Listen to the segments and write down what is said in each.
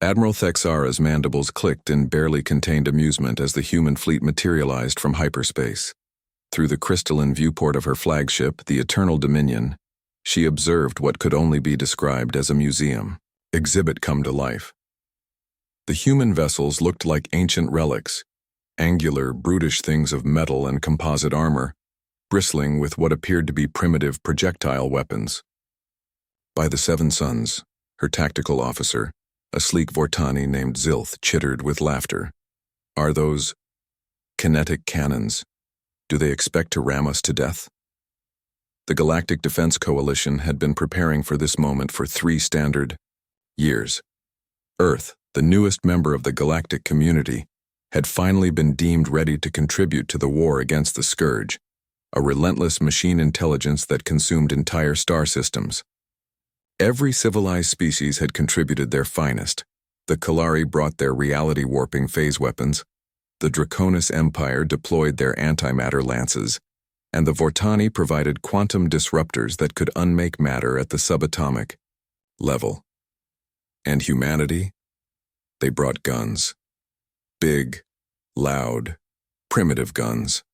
Admiral Thexara's mandibles clicked in barely contained amusement as the human fleet materialized from hyperspace. Through the crystalline viewport of her flagship, the Eternal Dominion, she observed what could only be described as a museum exhibit come to life. The human vessels looked like ancient relics, angular, brutish things of metal and composite armor, bristling with what appeared to be primitive projectile weapons. By the Seven Suns, her tactical officer, a sleek Vortani named Zilth, chittered with laughter. Are those kinetic cannons? Do they expect to ram us to death? The Galactic Defense Coalition had been preparing for this moment for 3 standard years. Earth, the newest member of the galactic community, had finally been deemed ready to contribute to the war against the Scourge, a relentless machine intelligence that consumed entire star systems. Every civilized species had contributed their finest. The Kalari brought their reality-warping phase weapons, the Draconis Empire deployed their antimatter lances, and the Vortani provided quantum disruptors that could unmake matter at the subatomic level. And humanity? They brought guns. Big, loud, primitive guns.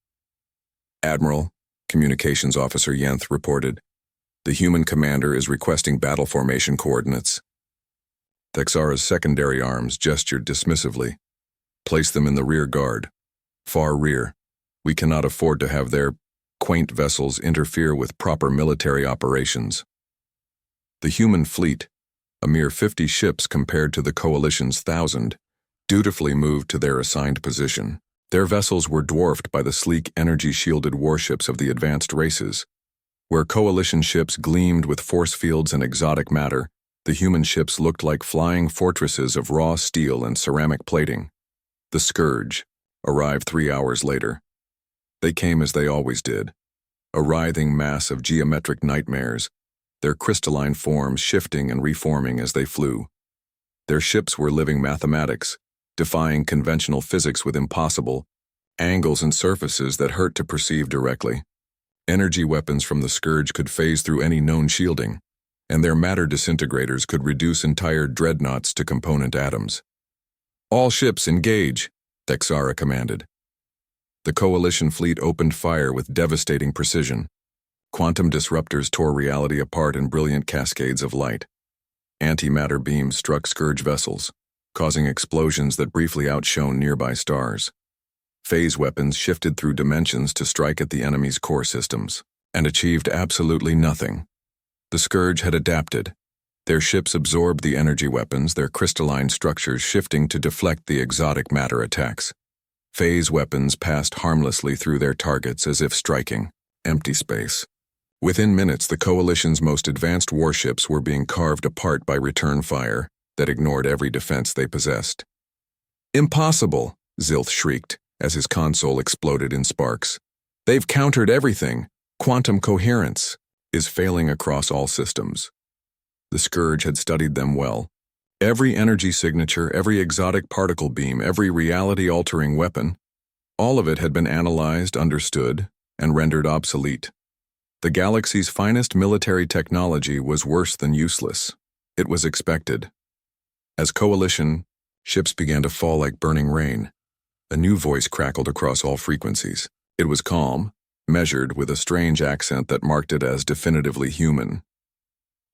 Admiral, Communications Officer Yenth reported, the human commander is requesting battle formation coordinates. Thexara's secondary arms gestured dismissively. Place them in the rear guard. Far rear. We cannot afford to have their quaint vessels interfere with proper military operations. The human fleet, a mere 50 ships compared to the Coalition's 1,000, dutifully moved to their assigned position. Their vessels were dwarfed by the sleek, energy-shielded warships of the advanced races. Where Coalition ships gleamed with force fields and exotic matter, the human ships looked like flying fortresses of raw steel and ceramic plating. The Scourge arrived 3 hours later. They came as they always did, a writhing mass of geometric nightmares, their crystalline forms shifting and reforming as they flew. Their ships were living mathematics, defying conventional physics with impossible angles and surfaces that hurt to perceive directly. Energy weapons from the Scourge could phase through any known shielding, and their matter disintegrators could reduce entire dreadnoughts to component atoms. All ships engage, Thexara commanded. The Coalition fleet opened fire with devastating precision. Quantum disruptors tore reality apart in brilliant cascades of light. Antimatter beams struck Scourge vessels, causing explosions that briefly outshone nearby stars. Phase weapons shifted through dimensions to strike at the enemy's core systems, and achieved absolutely nothing. The Scourge had adapted. Their ships absorbed the energy weapons, their crystalline structures shifting to deflect the exotic matter attacks. Phase weapons passed harmlessly through their targets as if striking empty space. Within minutes, the Coalition's most advanced warships were being carved apart by return fire that ignored every defense they possessed. Impossible, Zilth shrieked as his console exploded in sparks. They've countered everything. Quantum coherence is failing across all systems. The Scourge had studied them well. Every energy signature, every exotic particle beam, every reality-altering weapon, all of it had been analyzed, understood, and rendered obsolete. The galaxy's finest military technology was worse than useless. It was expected. As Coalition ships began to fall like burning rain, a new voice crackled across all frequencies. It was calm, measured with a strange accent that marked it as definitively human.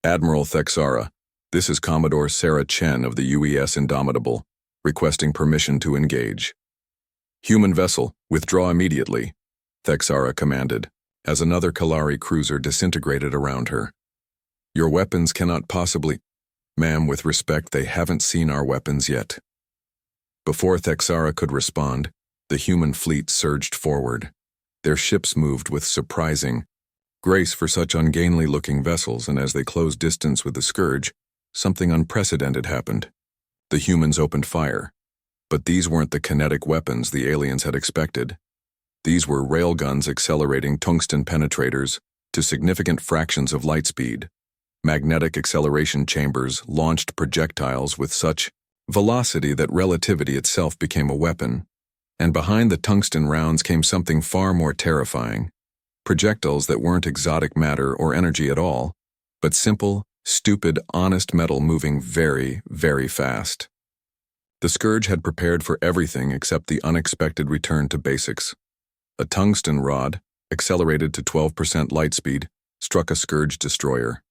Admiral Thexara, this is Commodore Sarah Chen of the UES Indomitable, requesting permission to engage. Human vessel, withdraw immediately, Thexara commanded, as another Kalari cruiser disintegrated around her. Your weapons cannot possibly— Ma'am, with respect, they haven't seen our weapons yet. Before Thexara could respond, the human fleet surged forward. Their ships moved with surprising grace for such ungainly-looking vessels, and as they closed distance with the Scourge, something unprecedented happened. The humans opened fire. But these weren't the kinetic weapons the aliens had expected. These were railguns accelerating tungsten penetrators to significant fractions of light speed. Magnetic acceleration chambers launched projectiles with such velocity that relativity itself became a weapon. And behind the tungsten rounds came something far more terrifying. Projectiles that weren't exotic matter or energy at all, but simple, stupid, honest metal moving very, very fast. The Scourge had prepared for everything except the unexpected return to basics. A tungsten rod, accelerated to 12% light speed, struck a Scourge destroyer.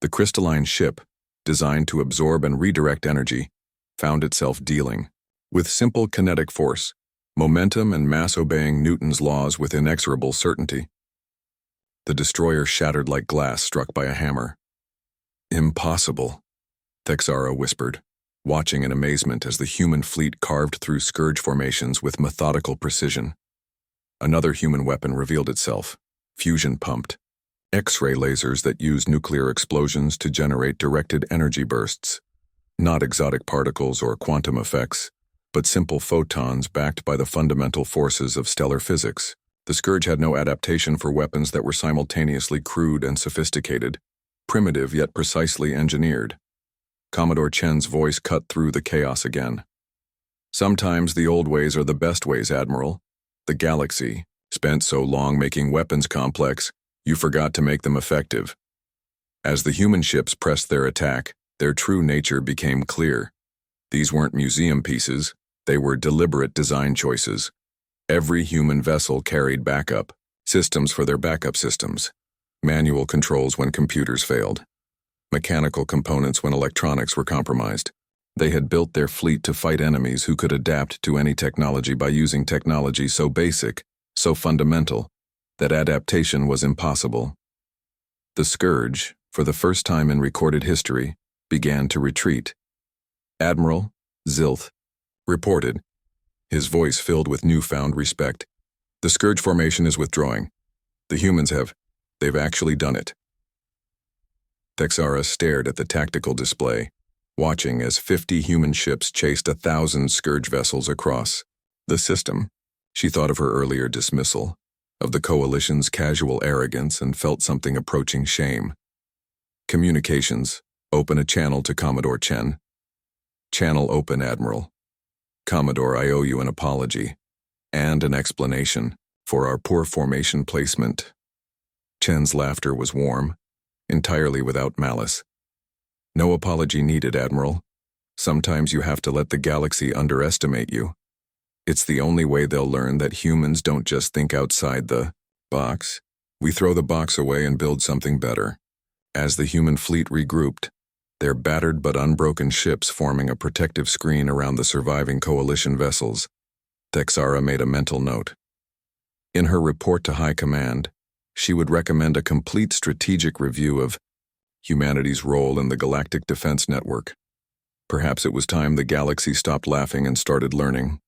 The crystalline ship, designed to absorb and redirect energy, found itself dealing. With simple kinetic force, momentum and mass obeying Newton's laws with inexorable certainty. The destroyer shattered like glass struck by a hammer. Impossible, Texara whispered, watching in amazement as the human fleet carved through Scourge formations with methodical precision. Another human weapon revealed itself, fusion-pumped, X-ray lasers that use nuclear explosions to generate directed energy bursts. Not exotic particles or quantum effects, but simple photons backed by the fundamental forces of stellar physics. The Scourge had no adaptation for weapons that were simultaneously crude and sophisticated, primitive yet precisely engineered. Commodore Chen's voice cut through the chaos again. Sometimes the old ways are the best ways, Admiral. The galaxy spent so long making weapons complex, you forgot to make them effective. As the human ships pressed their attack, their true nature became clear. These weren't museum pieces, they were deliberate design choices. Every human vessel carried backup, systems for their backup systems, manual controls when computers failed, mechanical components when electronics were compromised. They had built their fleet to fight enemies who could adapt to any technology by using technology so basic, so fundamental, that adaptation was impossible. The Scourge, for the first time in recorded history, began to retreat. Admiral Zilth reported, his voice filled with newfound respect. The Scourge formation is withdrawing. The humans they've actually done it. Texara stared at the tactical display, watching as 50 human ships chased 1,000 Scourge vessels across the system. She thought of her earlier dismissal, of the Coalition's casual arrogance, and felt something approaching shame. Communications, open a channel to Commodore Chen. Channel open, Admiral. Commodore, I owe you an apology, and an explanation, for our poor formation placement. Chen's laughter was warm, entirely without malice. No apology needed, Admiral. Sometimes you have to let the galaxy underestimate you. It's the only way they'll learn that humans don't just think outside the box. We throw the box away and build something better. As the human fleet regrouped, their battered but unbroken ships forming a protective screen around the surviving Coalition vessels, Texara made a mental note. In her report to High Command, she would recommend a complete strategic review of humanity's role in the Galactic Defense Network. Perhaps it was time the galaxy stopped laughing and started learning.